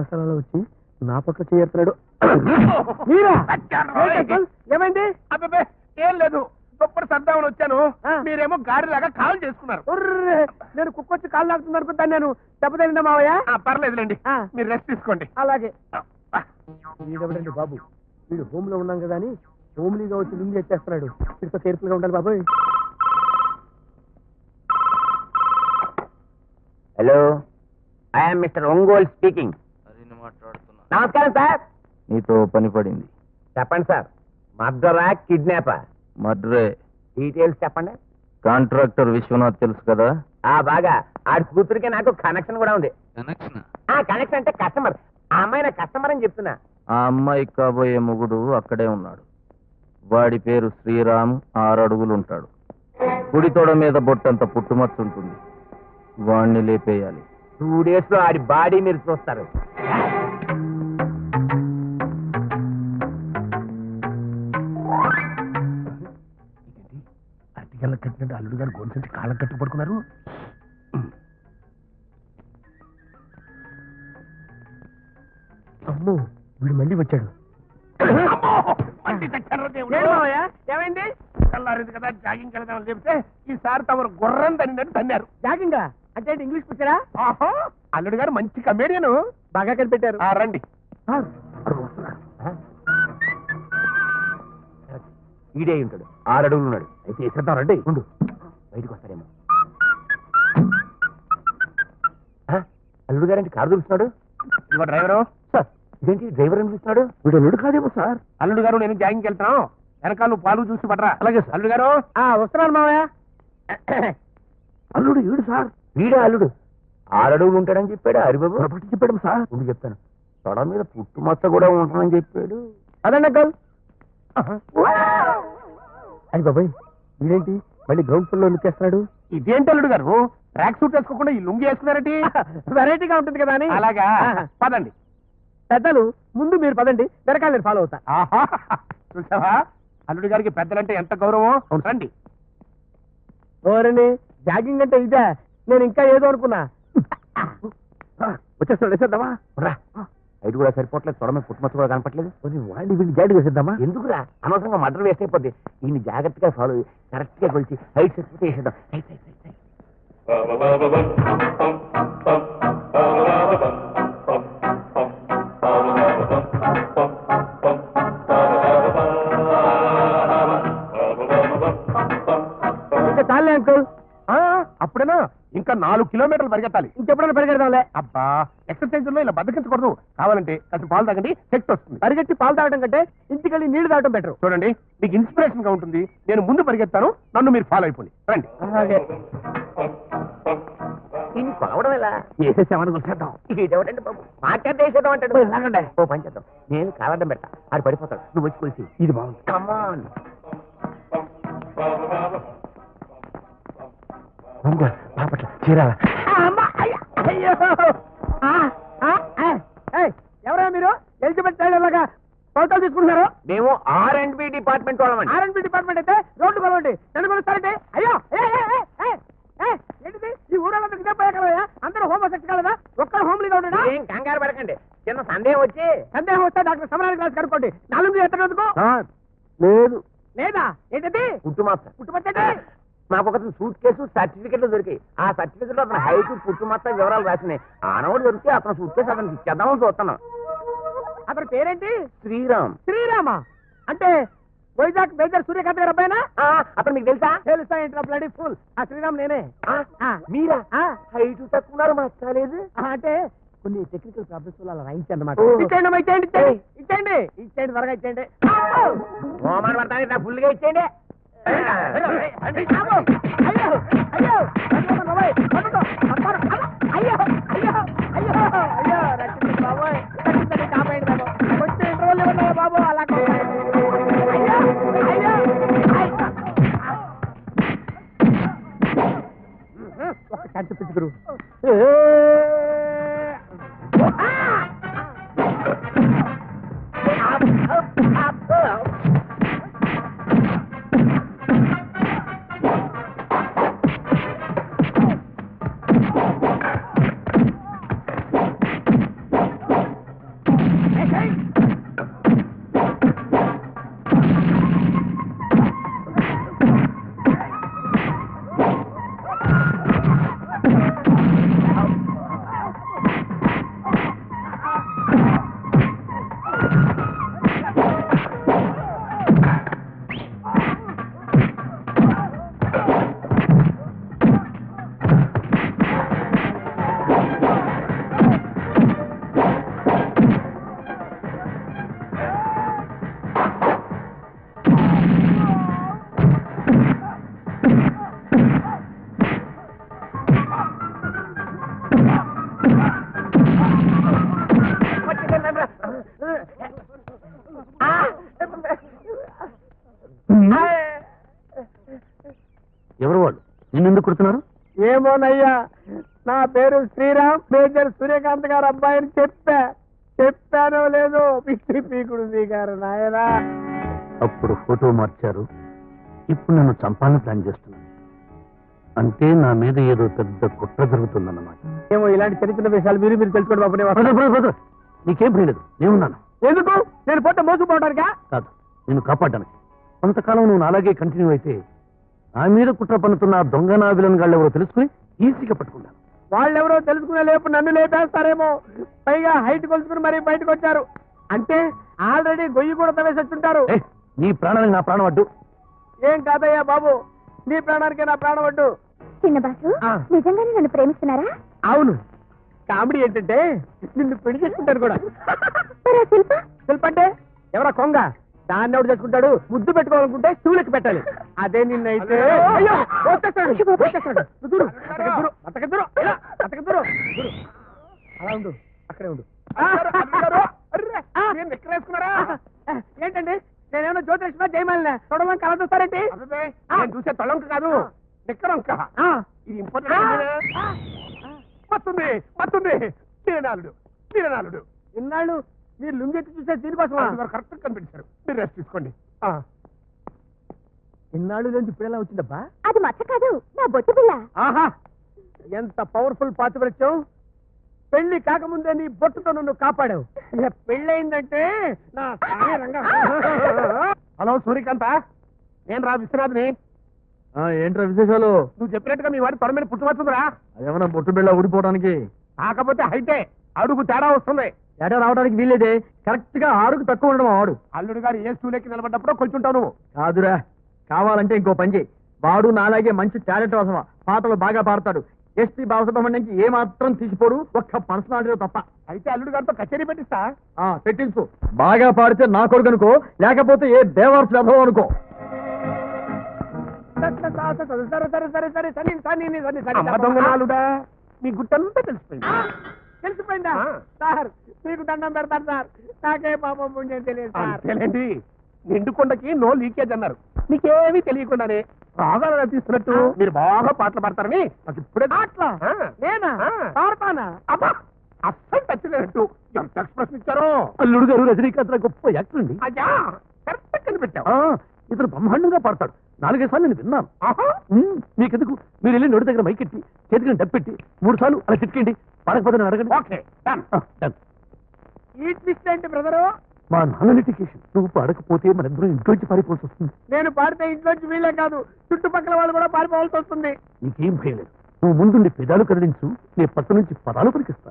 మసాలాలో వచ్చి నా పట్ల చేరుతున్నాడు. ఏమైంది? అబ్బాయి ఏం లేదు, దుప్పటి సర్దామని వచ్చాను, మీరేమో గాడిలాగా కాల్ చేసుకున్నారు. నేను కుక్కొచ్చి కాళ్ళు లాగుతుంది అనుకుంటాను. నేను దెబ్బతిందా మావయ్య? పర్లేదులేండి, మీరు రెస్ట్ తీసుకోండి. అలాగే. వీడెవడండి బాబు? వీడు హోమ్ లో ఉన్నాం కదా అని హోమ్లీగా వచ్చి లింగ్ ఎత్తేస్తున్నాడు. వీడితో కేర్ఫుల్ గా ఉండాలి బాబు. Hello, I'm mister Ongole speaking. నమస్కారం సార్. నీతో పని పడింది. చెప్పండి సార్. మర్డరా కిడ్నాపా? మర్డరే. డీటెయిల్స్ చెప్పండి. కాంట్రాక్టర్ విశ్వనాథ్ తెలుసు కదా? బాగా. ఆడి కూతురికి నాకు కనెక్షన్ కూడా ఉంది. కనెక్షన్ అంటే కస్టమర్. ఆ అమ్మాయి నా కస్టమర్ అని చెప్తున్నా. ఆ అమ్మాయి కాబోయే మొగుడు అక్కడే ఉన్నాడు. వాడి పేరు శ్రీరామ్. 6 అడుగులు ఉంటాడు. కుడి తొడ మీద బొట్టంత పుట్టుమచ్చ ఉంటుంది. వాణ్ణి లేపేయాలి. 2 days లో ఆడి బాడీ మీరు చూస్తారు. అట్టిగల్ల కట్టినట్టు అల్లుడు గారు గొంతు కాళ్ళ కట్టు పడుకున్నారు. అమ్మో, వీడు మళ్ళీ వచ్చాడు. ఏమైంది? తెల్లారింది కదా, జాగింగ్ వెళ్దామని చెప్తే ఈసారి తమరు గుర్రం తన్నినట్టు తన్నారు. జాగింగా అంటే ఇంగ్లీష్ పిక్చరా? అల్లుడు గారు మంచి కమేడియన్, బాగా కనిపెట్టారు. రండి. ఈడే ఉంటాడు. 6 అడుగులు ఉన్నాడు. అయితే వేసేద్దాం రండి. ఉండు, బయటకు వస్తారేమో. అల్లుడు గారంటే కారు చూస్తున్నాడు. ఇదిగో డ్రైవరు. సార్, ఇదేంటి డ్రైవర్ అనిపిస్తున్నాడు? వీడు అల్లుడు కాదేమో సార్. అల్లుడు గారు నేను జాగింగ్ వెళ్తున్నాం, వెనకాల పాలు చూసి పడరా. అలాగే అల్లుడు గారు. వస్తున్నాను మావయ్య. అల్లుడు ఈడు సార్. వీడే అల్లుడు. 6 అడుగులు ఉంటాడని చెప్పాడు. హరిబాబు చెప్పాడు సార్. ఉండి చెప్తాను. తొడ మీద పుట్టుమచ్చ కూడా ఉంటుందని చెప్పాడు. అదండి అంకల్. అది బాబాయ్, వీడేంటి మళ్ళీ గ్రౌండ్ ఫ్లోర్ లో నిచ్చేస్తున్నాడు? ఇదేంటి అల్లుడు గారు, ట్రాక్ సూట్ వేసుకోకుండా ఈ లుంగి వేసుకున్నారటి? వెరైటీగా ఉంటుంది కదా అని. అలాగా, పదండి. పెద్దలు ముందు మీరు పదండి, వెనకాల నేను ఫాలో అవుతా. చూసావా, అల్లుడు గారికి పెద్దలంటే ఎంత గౌరవం. రండి. ఓరండి, జాగింగ్ అంటే ఇదే. నేను ఇంకా ఏదో అనుకున్నా. వచ్చేస్తాడు. వేసేద్దామా? హైట్ కూడా సరిపోవట్లేదు. తొడ మీద పుట్టుమచ్చ కూడా కనపట్లేదు. వాడిని వీళ్ళు జాయిన్ వేసేద్దామా? ఎందుకురా, అనవసరంగా మటర్ వేస్ట్ అయిపోద్ది. ఈయన జాగ్రత్తగా ఫాలో కరెక్ట్ గా కొలిచి హైట్ సరిపోతే వేసేద్దాం. ఇంకా చాలే అంకుల్. అప్పుడేనా? ఇంకా 4 కిలోమీటర్లు పరిగెత్తాలి. ఇంకెప్పుడైనా పరిగెడదాంలే. అబ్బా, ఎక్సర్సైజ్ లో ఇలా బద్దకించకూడదు. కావాలంటే కాస్త పాలు తాగండి, శక్తి వస్తుంది. పరిగెత్తి పాలు తాగడం కంటే ఇంటికెళ్ళి నీళ్లు తాగడం బెటర్. చూడండి, మీకు ఇన్స్పిరేషన్ గా ఉంటుంది. నేను ముందు పరిగెత్తాను, నన్ను మీరు ఫాలో అయిపోండి. రండి. ఈయన కొలవడం ఎలా? వేసేసామని వచ్చేద్దాం. ఇదేమిటండి బాబు, మాట్లాడితే వేసేద్దాం అంటాడు. లాగండి, ఓ పని చేద్దాం. నేను కాలడం పెడతా, ఆడు పడిపోతాడు. నువ్వు వచ్చి కొలిసి. ఇది బాగుంది. కమాన్. బాపట్ల చీరాల. ఎవరా మీరు? ఎలిజబెత్ లాగా ఫోటోలు తీసుకుంటున్నారు? మేము R&B డిపార్ట్మెంట్ వాళ్ళమండి. R&B డిపార్ట్మెంట్ అయితే రోడ్డు కొలవండి. నన్ను కొలుస్తారంటే అయ్యో ఏంటిది? ఈ ఊరంతా కిందపోయాకయ్యా, అందరూ హోమ్ సెక్స్ కాలేదా? ఒక్కరు హోమ్లీగా ఉండడా? ఏం కంగారు పడకండి, చిన్న సందేహం వచ్చి. సందేహం వస్తే డాక్టర్ సమరాన్ని క్లాస్ కనుక్కోండి. 4 ఎత్తనందుకు లేదు. లేదా ఏంటది? పుట్టుమచ్చండి. మాకు ఒక సూట్ కేసు సర్టిఫికెట్లు దొరికాయి. ఆ సర్టిఫికెట్ లో అతను హైట్ పుట్టుమచ్చ వివరాలు రాసినాయి. ఆనవాడు దొరికి అతను సూట్ కేసు అతనికి ఇచ్చేద్దామని చూస్తున్నాం. అతని పేరేంటి? శ్రీరామ్. శ్రీరామా అంటే వైజాగ్ మేజర్ సూర్యకాంత్ గారు అబ్బాయినా? అతను మీకు తెలుసా? తెలుసా ఏంట్రా బ్లడీ ఫుల్. ఆ శ్రీరామ్ నేనే. మీరా? హైట్ తక్కువ మాట్లాడలేదు అంటే కొన్ని టెక్నికల్ ప్రాబ్లమ్స్ వల్ల అలా రాయించి అన్నమాట. ఇచ్చేయండి త్వరగా ఇచ్చేయండి. ఫుల్ గా ఇచ్చేయండి. బాబు అలా ఒక కంటి పిచ్చుకురు. ఎవరు వాళ్ళు నిన్నెందుకు కుడుతున్నారు? ఏమోనయ్యా, నా పేరు శ్రీరామ్, మేజర్ సూర్యకాంత్ గారు అబ్బాయిని చెప్పానో లేదో పిచ్చి పీకుడు పీకారు నాయనా. అప్పుడు ఫోటో మార్చారు, ఇప్పుడు నన్ను చంపాలని ప్లాన్ చేస్తున్నాను. అంటే నా మీద ఏదో పెద్ద కుట్ర జరుగుతుందన్నమాట. ఏమో ఇలాంటి చిన్న చిన్న విషయాలు మీరు తెలుసుకోండి బాబు. నీకేం భయం లేదు, నేనున్నాను. ఎందుకు? నేను పోతే మోసుకుపోవడానికా? కాదు, నేను కాపాడడానికి. కొంతకాలం నువ్వు అలాగే కంటిన్యూ అయితే నా మీద కుట్ర పన్నుతున్న ఆ దొంగ నా విలన్ గాళ్ళు ఎవరో తెలుసుకుని ఈజీగా పట్టుకున్నాను. వాళ్ళెవరో తెలుసుకునే లేపు నన్ను లేపేస్తారేమో. పైగా హైట్ కొలుసుకుని మరీ బయటకు వచ్చారు అంటే ఆల్రెడీ గొయ్యి కూడా తవేసి వచ్చుంటారు. నీ ప్రాణానికి నా ప్రాణం అడ్డు. ఏం కాదయ్యా బాబు, నీ ప్రాణానికే నా ప్రాణం అడ్డు. చిన్న బాసు, నిజంగానే నన్ను ప్రేమిస్తున్నారా? అవును. కామెడీ ఏంటంటే నిన్ను పెళ్లి చేసుకుంటారు కూడా. శిల్ప అంటే ఎవరా కొంగ? దాన్ని ఎవడు చేసుకుంటాడు? ముద్దు పెట్టుకోవాలనుకుంటే స్టూలెక్కి పెట్టాలి. అదే నిన్నైతే అయ్యో, వచ్చేస్తాడు, వచ్చేస్తాడు. దూరు, బతకద్దురు, ఇలా, బతకద్దురు. అలా ఉండు, అక్కడే ఉండు. ఎక్కడేసుకున్నారా? ఏంటండి, నేనేమన్నా జ్యోతిష్మా జయమాలినా తొడవంక అలా చూస్తారేంటి? నేను చూసే తొలంక కాదు, నిక్కరంక. ఇది ఇంపార్టెంట్. మత్తుంది మీరనాలుడు. ఇన్నాళ్ళు మీరు లుంగెత్తి చూసే దీనికోసమా? కరెక్ట్ కనిపించారు. మీరు రెస్ట్ తీసుకోండి. ఇన్నాళ్ళు నుంచి ఇప్పుడు ఎలా వచ్చిందబ్బా? అది మచ్చ కాదు, నా బొట్టు పిల్ల. ఆహా, ఎంత పవర్ఫుల్ పాతివ్రత్యం. పెళ్లి కాకముందే నీ బొట్టుతో నన్ను కాపాడావు. ఇక పెళ్ళయిందంటే నా సామి రంగం. హలో సూర్యకాంత, నేను రా విశ్వనాథ్ని. ఏంట్రా విశేషాలు? నువ్వు చెప్పినట్టుగా మీ వాడి త్వర మీద పుట్టుమచ్చుందిరా. అదేమన్నా బొట్టు బిళ్ళ ఊడిపోవడానికి? కాకపోతే హైటే అడుగు తేడా వస్తుంది. ఏటా రావడానికి వీల్లేదే. కరెక్ట్ గా 6కు తక్కువ ఉండడం వాడు. అల్లుడు గారు ఏ స్టూలెక్కి నిలబడ్డప్పుడు కొంచెంటావు నువ్వు. కాదురా, కావాలంటే ఇంకో పని చేయి. వాడు నాలాగే మంచి టాలెంట్ అవసరమా, పాటలు బాగా పాడతాడు. ఎస్పీ బాలసుబ్రహ్మణ్యంకి ఏ మాత్రం తీసిపోడు, ఒక్క పర్సనాలిటీ తప్ప. అయితే అల్లుడు గారితో కచేరీ పెట్టిస్తా. పెట్టించు. బాగా పాడితే నా కొడుకు అనుకో, లేకపోతే ఏ దేవార్స్ లభం అనుకో. అమ్మ దొంగనాలుడా, మీ గుట్టంతా తెలిసిపోయింది. తెలిసిపోయిందా? సార్ మీకు దండం పెడతారు సార్, నాకే పాపం పుణ్యం తెలియదు సార్. అంతేలేండి, నిండుకొండకి నో లీకేజ్ అన్నారు. మీకేమీ తెలియకుండానే రాగాలు తీస్తున్నట్టు మీరు బాగా పాటలు పాడతారని నాకు ఇప్పుడే. అట్లా నేనా పాడతానా? అబ్బా, అస్సలు తచ్చలేనట్టు ఎంత ఎక్స్ప్రెషన్ ఇచ్చారో. అల్లుడు గారు రజనీకాంత్ గొప్ప యాక్టర్ అండి. అయ్యా, కరెక్ట్ కనిపెట్టావు. ఇతను బ్రహ్మాండంగా పాడతాడు. 4-5 సార్లు నేను విన్నాను. మీకెందుకు, మీరు వెళ్ళి నోటి దగ్గర మైకెట్టి చేతికి డబ్బెట్టి 3 సార్లు అలా చిక్కండి. పాడకపోతే నన్ను అడగండి. Okay, done. ఈ ట్విస్ట్ ఏంటి బ్రదరు? మా నాన్న లిటికేషన్. నువ్వు పాడకపోతే మనిద్దరం ఇంట్లోంచి పారిపోవాల్సి వస్తుంది. నేను పాడితే ఇంట్లోంచి వీళ్ళే కాదు, చుట్టుపక్కల వాళ్ళు కూడా పారిపోవాల్సి వస్తుంది. నీకేం భయం లేదు. నువ్వు ముందుండి పెదాలు కదిలించు, నీ పక్క నుంచి పదాలు పలికిస్తా.